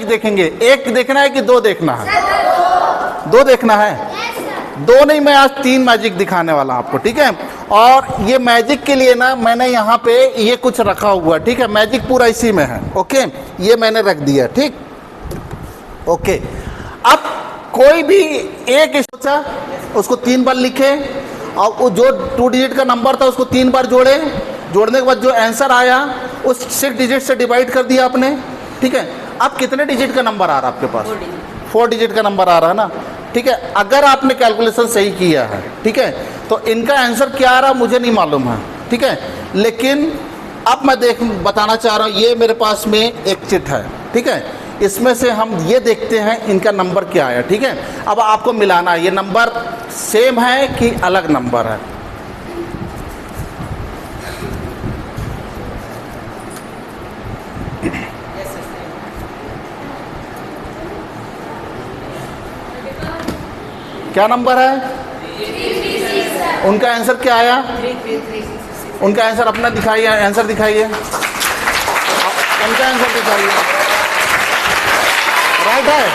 देखेंगे, एक देखना है कि दो देखना है? दो देखना है। दो नहीं, मैं आज 3 मैजिक दिखाने वाला हूं आपको, ठीक है। और ये मैजिक के लिए ना मैंने यहाँ पे ये कुछ रखा हुआ, ठीक है। मैजिक पूरा इसी में है, ओके। ये मैंने रख दिया, ठीक, ओके। अब कोई भी एक सोचा उसको 3 बार लिखे, और जो 2 डिजिट का नंबर था उसको 3 बार जोड़े। जोड़ने के बाद जो आंसर आया उस 6 डिजिट से डिवाइड कर दिया आपने, ठीक है। अब कितने डिजिट का नंबर आ रहा है आपके पास? 4 डिजिट का नंबर आ रहा है ना, ठीक है। अगर आपने कैलकुलेशन सही किया है, ठीक है, तो इनका आंसर क्या आ रहा मुझे नहीं मालूम है, ठीक है। लेकिन अब मैं बताना चाह रहा हूँ, ये मेरे पास में एक चिट है, ठीक है। इसमें से हम ये देखते हैं इनका नंबर क्या आया, ठीक है। अब आपको मिलाना है, ये नंबर सेम है कि अलग नंबर है। क्या नंबर है? उनका आंसर क्या आया? उनका आंसर अपना दिखाइए, आंसर दिखाइए, उनका आंसर दिखाइए। राइट है।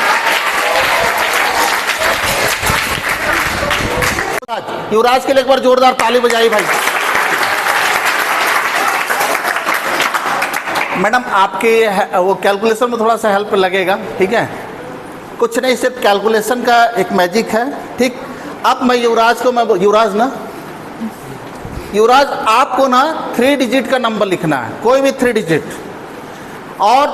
युवराज के लिए एक बार जोरदार ताली बजाइए भाई। मैडम आपके वो कैलकुलेशन में थोड़ा सा हेल्प लगेगा, ठीक है। कुछ नहीं, सिर्फ कैलकुलेशन का एक मैजिक है, ठीक। अब मैं युवराज को, मैं युवराज ना, युवराज आपको ना 3 डिजिट का नंबर लिखना है, कोई भी 3 डिजिट, और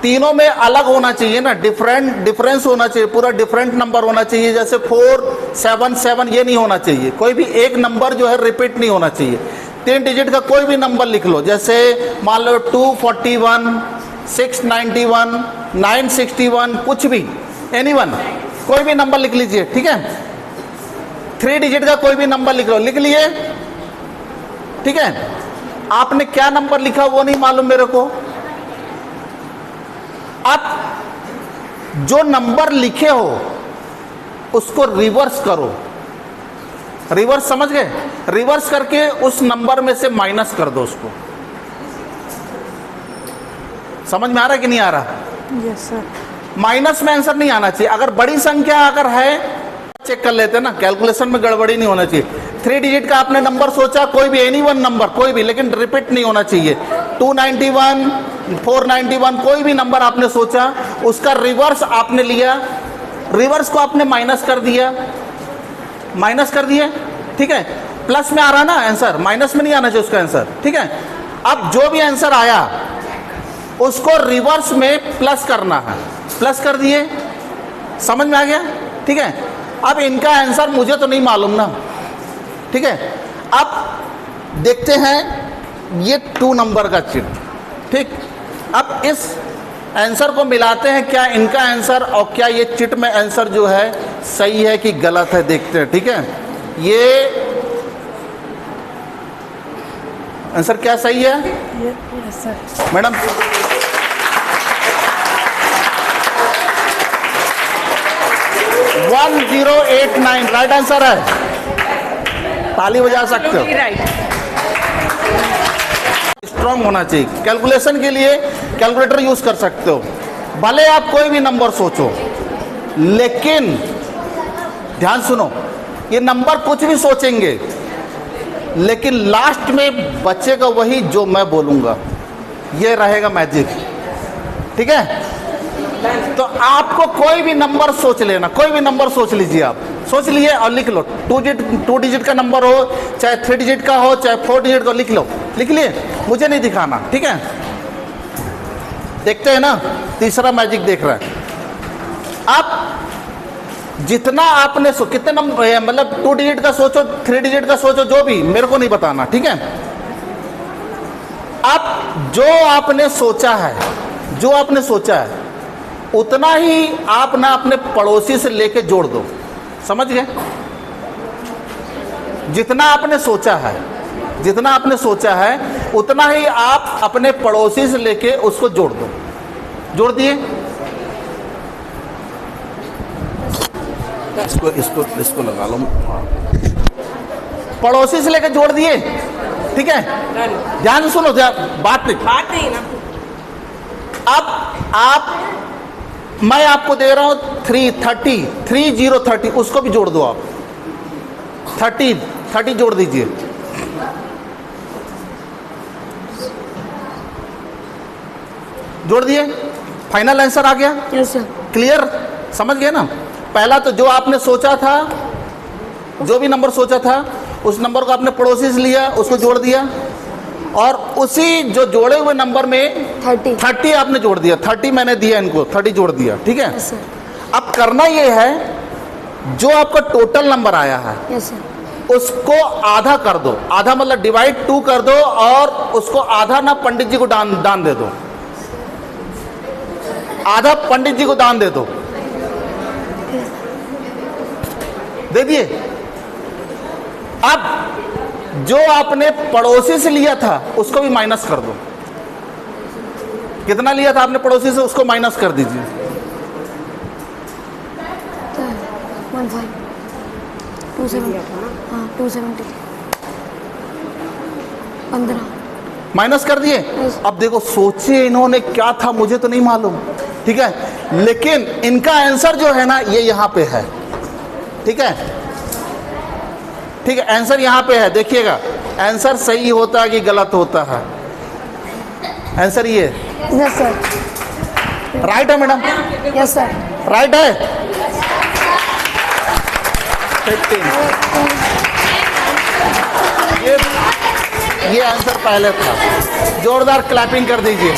तीनों में अलग होना चाहिए ना, डिफरेंस होना चाहिए, पूरा डिफरेंट नंबर होना चाहिए। जैसे 4 7 7 ये नहीं होना चाहिए, कोई भी एक नंबर जो है रिपीट नहीं होना चाहिए। 3 डिजिट का कोई भी नंबर लिख लो, जैसे मान लो 241, 691, 961, कुछ भी, एनीवन, कोई भी नंबर लिख लीजिए, ठीक है। 3 डिजिट का कोई भी नंबर लिख लो, लिख लिए, ठीक है। आपने क्या नंबर लिखा वो नहीं मालूम मेरे को। आप जो नंबर लिखे हो उसको रिवर्स करो, रिवर्स समझ गए? रिवर्स करके उस नंबर में से माइनस कर दो उसको। समझ में आ रहा है कि नहीं आ रहा? Yes sir. माइनस में आंसर नहीं आना चाहिए। अगर बड़ी संख्या अगर है, चेक कर लेते हैं ना, कैलकुलेशन में गड़बड़ी नहीं होना चाहिए। 3 डिजिट का आपने नंबर सोचा, कोई भी एनी वन नंबर, कोई भी, लेकिन रिपीट नहीं होना चाहिए। 291, 491, कोई भी नंबर आपने सोचा, उसका रिवर्स आपने लिया, रिवर्स को आपने माइनस कर दिया, माइनस कर दिया, ठीक है। प्लस में आ रहा ना आंसर, माइनस में नहीं आना चाहिए उसका आंसर, ठीक है। अब जो भी आंसर आया उसको रिवर्स में प्लस करना है, प्लस कर दिए, समझ में आ गया, ठीक है। अब इनका आंसर मुझे तो नहीं मालूम ना, ठीक है। अब देखते हैं ये 2 नंबर का चिट, ठीक। अब इस आंसर को मिलाते हैं, क्या इनका आंसर और क्या ये चिट में आंसर जो है सही है कि गलत है, देखते हैं, ठीक है। ये आंसर क्या सही है yes sir. Madam? One 1089 right answer है। ताली बजा सकते हो। स्ट्रांग होना चाहिए। कैलकुलेशन के लिए कैलकुलेटर यूज कर सकते हो, भले आप कोई भी नंबर सोचो, लेकिन ध्यान सुनो, ये नंबर कुछ भी सोचेंगे लेकिन लास्ट में बचेगा वही जो मैं बोलूंगा, ये रहेगा मैजिक, ठीक है। तो आपको कोई भी नंबर सोच लेना, कोई भी नंबर सोच लीजिए, आप सोच लिए और लिख लो। 2 डिजिट का नंबर हो, चाहे 3 डिजिट का हो, चाहे 4 डिजिट का, लिख लो, लिख लिए, मुझे नहीं दिखाना, ठीक है। देखते हैं ना, तीसरा मैजिक देख रहा है। आप जितना आपने कितने नंबर, मतलब 2 डिजिट का सोचो, 3 डिजिट का सोचो, जो भी, मेरे को नहीं बताना, ठीक है। आप जो आपने सोचा है, जो आपने सोचा है उतना ही आप ना अपने पड़ोसी से लेके जोड़ दो, समझ गए? जितना आपने सोचा है, जितना आपने सोचा है उतना ही आप अपने पड़ोसी से लेके उसको जोड़ दो। जोड़ दिए? इसको लगा लो, पड़ोसी से लेकर जोड़ दिए, ठीक है। ध्यान सुनो, बात नहीं ना। अब आप मैं आपको दे रहा हूं 30 उसको भी जोड़ दो आप। 30 जोड़ दीजिए। जोड़ दिए, फाइनल आंसर आ गया। Yes sir. क्लियर, समझ गए ना। पहला तो जो आपने सोचा था, जो भी नंबर सोचा था उस नंबर को आपने पड़ोसी से लिया, उसको जोड़ दिया, और उसी जो जोड़े हुए नंबर में 30 आपने जोड़ दिया। 30 मैंने दिया इनको, 30 जोड़ दिया, ठीक है। Yes sir. अब करना ये है, जो आपका टोटल नंबर आया है यस सर। उसको आधा कर दो, आधा मतलब डिवाइड 2 कर दो, और उसको आधा ना पंडित जी को दान दे दो, आधा पंडित जी को दान दे दो। दे दिए। अब जो आपने पड़ोसी से लिया था उसको भी माइनस कर दो। कितना लिया था आपने पड़ोसी से, उसको माइनस कर दीजिए। 270 15 माइनस कर दिए। अब देखो, सोचिए इन्होंने क्या था, मुझे तो नहीं मालूम, ठीक है, लेकिन इनका आंसर जो है ना ये यहां पे है, ठीक है, ठीक है, आंसर यहां पे है। देखिएगा आंसर सही होता है कि गलत होता है। आंसर ये यस सर। राइट है मैडम, यस सर। राइट है। 15 ये आंसर पहले था। जोरदार क्लैपिंग कर दीजिए।